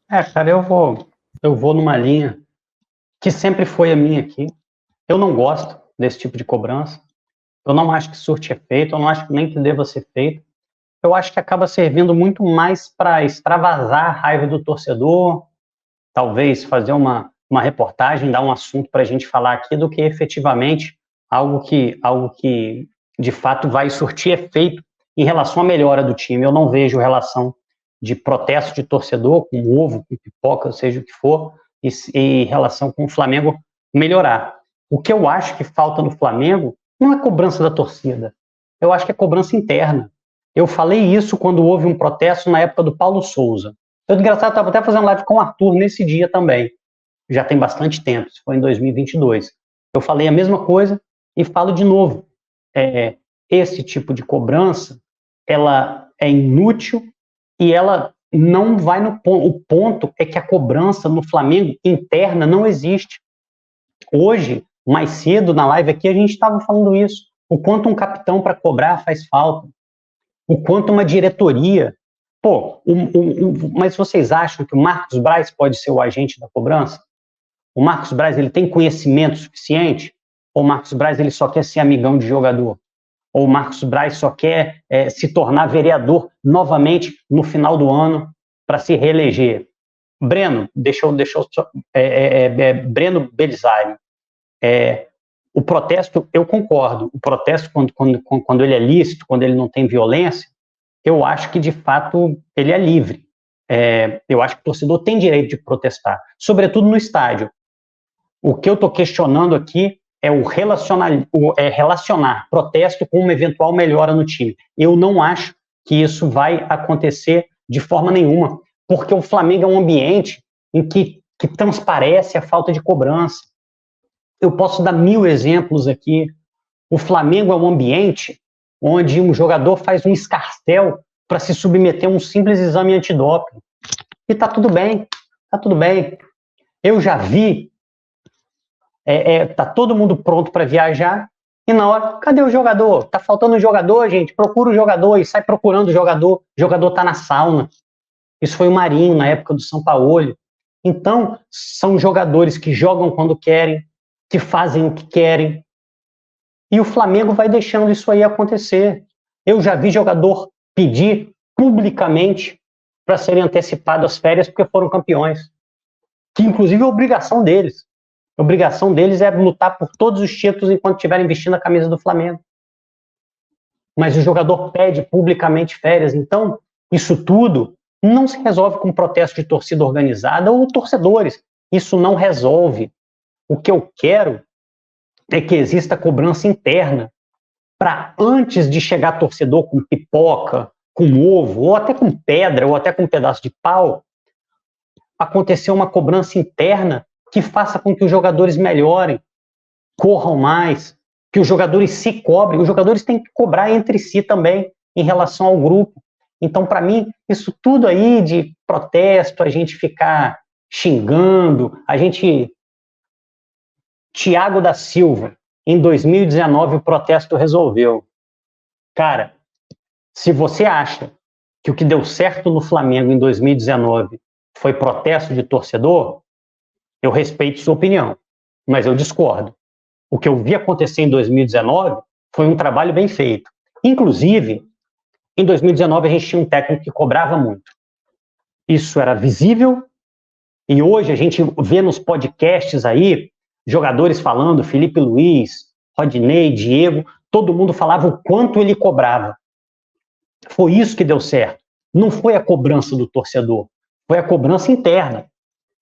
Cara, eu vou numa linha que sempre foi a minha aqui. Eu não gosto desse tipo de cobrança. Eu não acho que surte efeito, eu não acho nem que deva ser feito. Eu acho que acaba servindo muito mais para extravasar a raiva do torcedor, talvez fazer uma reportagem, dar um assunto para a gente falar aqui, do que efetivamente algo que de fato vai surtir efeito em relação à melhora do time. Eu não vejo relação de protesto de torcedor com ovo, com pipoca, seja o que for, e relação com o Flamengo melhorar. O que eu acho que falta no Flamengo não é cobrança da torcida, eu acho que é cobrança interna. Eu falei isso quando houve um protesto na época do Paulo Souza. Eu, engraçado, estava até fazendo live com o Arthur nesse dia também. Já tem bastante tempo, isso foi em 2022. Eu falei a mesma coisa e falo de novo. Esse tipo de cobrança, ela é inútil e ela não vai no ponto. O ponto é que a cobrança no Flamengo interna não existe. Hoje, mais cedo na live aqui, a gente estava falando isso. O quanto um capitão para cobrar faz falta. O quanto uma diretoria. Mas vocês acham que o Marcos Braz pode ser o agente da cobrança? O Marcos Braz, ele tem conhecimento suficiente? Ou o Marcos Braz, ele só quer ser amigão de jogador? Ou o Marcos Braz só quer se tornar vereador novamente no final do ano para se reeleger? Breno, Breno Belisário, o protesto, eu concordo, o protesto quando ele é lícito, quando ele não tem violência, eu acho que de fato ele é livre. Eu acho que o torcedor tem direito de protestar, sobretudo no estádio. O que eu estou questionando aqui é relacionar protesto com uma eventual melhora no time. Eu não acho que isso vai acontecer de forma nenhuma, porque o Flamengo é um ambiente em que transparece a falta de cobrança. Eu posso dar 1000 exemplos aqui. O Flamengo é um ambiente onde um jogador faz um escarcéu para se submeter a um simples exame antidoping. E tá tudo bem, tá tudo bem. Eu já vi, tá todo mundo pronto para viajar, e na hora, cadê o jogador? Tá faltando um jogador, gente, procura o jogador, e sai procurando o jogador tá na sauna. Isso foi o Marinho, na época do Sampaoli. Então, são jogadores que jogam quando querem, que fazem o que querem, e o Flamengo vai deixando isso aí acontecer. Eu já vi jogador pedir publicamente para serem antecipadas as férias porque foram campeões. Que, inclusive, é obrigação deles. A obrigação deles é lutar por todos os títulos enquanto estiverem vestindo a camisa do Flamengo. Mas o jogador pede publicamente férias. Então, isso tudo não se resolve com protesto de torcida organizada ou torcedores. Isso não resolve. O que eu quero é que exista cobrança interna para, antes de chegar torcedor com pipoca, com ovo, ou até com pedra, ou até com um pedaço de pau, acontecer uma cobrança interna que faça com que os jogadores melhorem, corram mais, que os jogadores se cobrem. Os jogadores têm que cobrar entre si também, em relação ao grupo. Então, para mim, isso tudo aí de protesto, a gente ficar xingando, Thiago da Silva, em 2019 o protesto resolveu. Cara, se você acha que o que deu certo no Flamengo em 2019 foi protesto de torcedor, eu respeito sua opinião, mas eu discordo. O que eu vi acontecer em 2019 foi um trabalho bem feito. Inclusive, em 2019 a gente tinha um técnico que cobrava muito. Isso era visível, e hoje a gente vê nos podcasts aí jogadores falando, Felipe Luiz, Rodinei, Diego, todo mundo falava o quanto ele cobrava. Foi isso que deu certo. Não foi a cobrança do torcedor, foi a cobrança interna.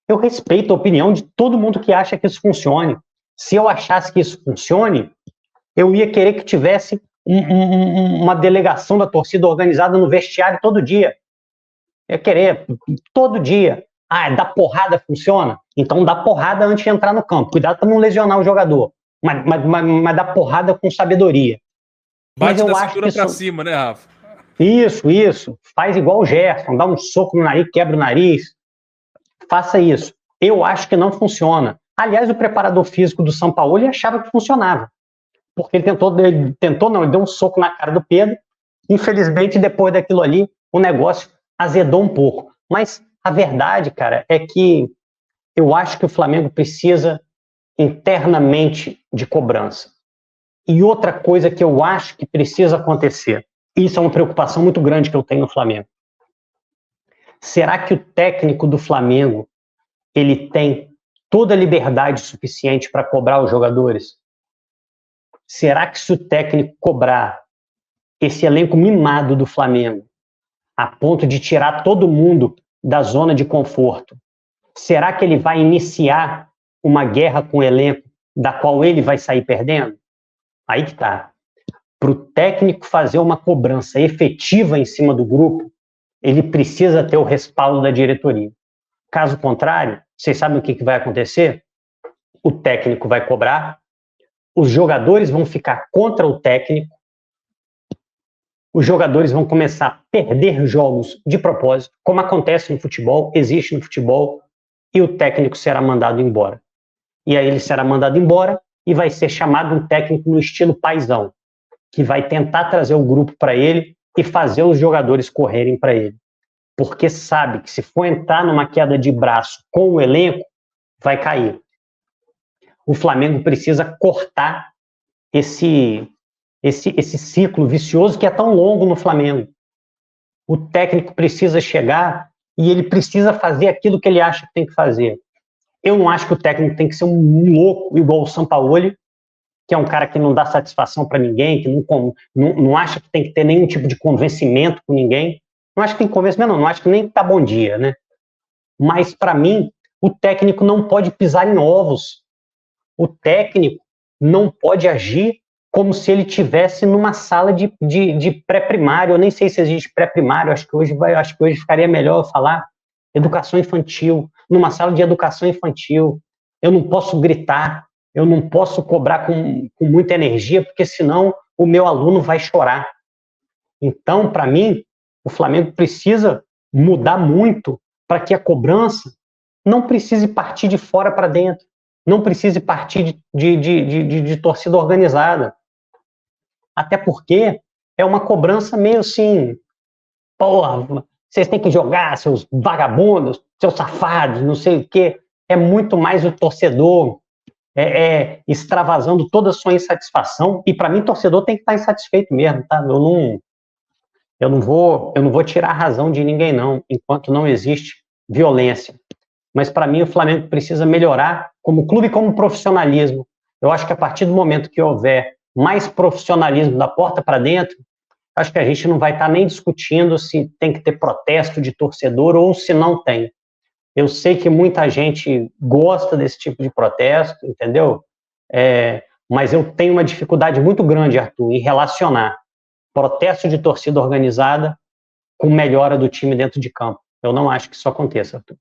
Eu respeito a opinião de todo mundo que acha que isso funcione. Se eu achasse que isso funcione, eu ia querer que tivesse uma delegação da torcida organizada no vestiário todo dia. Eu ia querer, todo dia. Dar porrada funciona? Então dá porrada antes de entrar no campo. Cuidado para não lesionar o jogador. Mas dá porrada com sabedoria. Bate da cintura para cima, né, Rafa? Isso. Faz igual o Gerson, dá um soco no nariz, quebra o nariz. Faça isso. Eu acho que não funciona. Aliás, o preparador físico do Sampaoli achava que funcionava. Porque ele ele deu um soco na cara do Pedro. Infelizmente, depois daquilo ali, o negócio azedou um pouco. Mas A verdade, cara, é que eu acho que o Flamengo precisa internamente de cobrança. E outra coisa que eu acho que precisa acontecer, isso é uma preocupação muito grande que eu tenho no Flamengo. Será que o técnico do Flamengo ele tem toda a liberdade suficiente para cobrar os jogadores? Será que se o técnico cobrar esse elenco mimado do Flamengo, a ponto de tirar todo mundo da zona de conforto, será que ele vai iniciar uma guerra com o elenco da qual ele vai sair perdendo? Aí que tá. Para o técnico fazer uma cobrança efetiva em cima do grupo, ele precisa ter o respaldo da diretoria. Caso contrário, vocês sabem o que vai acontecer? O técnico vai cobrar, os jogadores vão ficar contra o técnico, os jogadores vão começar a perder jogos de propósito, como acontece no futebol, existe no futebol, e o técnico será mandado embora. E aí ele será mandado embora e vai ser chamado um técnico no estilo paizão, que vai tentar trazer o grupo para ele e fazer os jogadores correrem para ele. Porque sabe que se for entrar numa queda de braço com o elenco, vai cair. O Flamengo precisa cortar esse ciclo vicioso que é tão longo no Flamengo. O técnico precisa chegar e ele precisa fazer aquilo que ele acha que tem que fazer. Eu não acho que o técnico tem que ser um louco igual o Sampaoli, que é um cara que não dá satisfação para ninguém, que não acha que tem que ter nenhum tipo de convencimento com ninguém. Não acho que tem convencimento, não acho que nem tá bom dia, né? Mas, para mim, o técnico não pode pisar em ovos. O técnico não pode agir como se ele estivesse numa sala de pré-primário. Eu nem sei se existe pré-primário, acho que hoje ficaria melhor eu falar educação infantil, numa sala de educação infantil. Eu não posso gritar, eu não posso cobrar com muita energia, porque senão o meu aluno vai chorar. Então, para mim, o Flamengo precisa mudar muito para que a cobrança não precise partir de fora para dentro, não precise partir de torcida organizada. Até porque é uma cobrança meio assim, porra, vocês têm que jogar, seus vagabundos, seus safados, não sei o quê. É muito mais o torcedor extravasando toda a sua insatisfação. E para mim, o torcedor tem que estar insatisfeito mesmo, tá? Eu não vou tirar a razão de ninguém, não, enquanto não existe violência. Mas, para mim, o Flamengo precisa melhorar como clube e como profissionalismo. Eu acho que a partir do momento que houver mais profissionalismo da porta para dentro, acho que a gente não vai estar nem discutindo se tem que ter protesto de torcedor ou se não tem. Eu sei que muita gente gosta desse tipo de protesto, entendeu? Mas eu tenho uma dificuldade muito grande, Arthur, em relacionar protesto de torcida organizada com melhora do time dentro de campo. Eu não acho que isso aconteça, Arthur.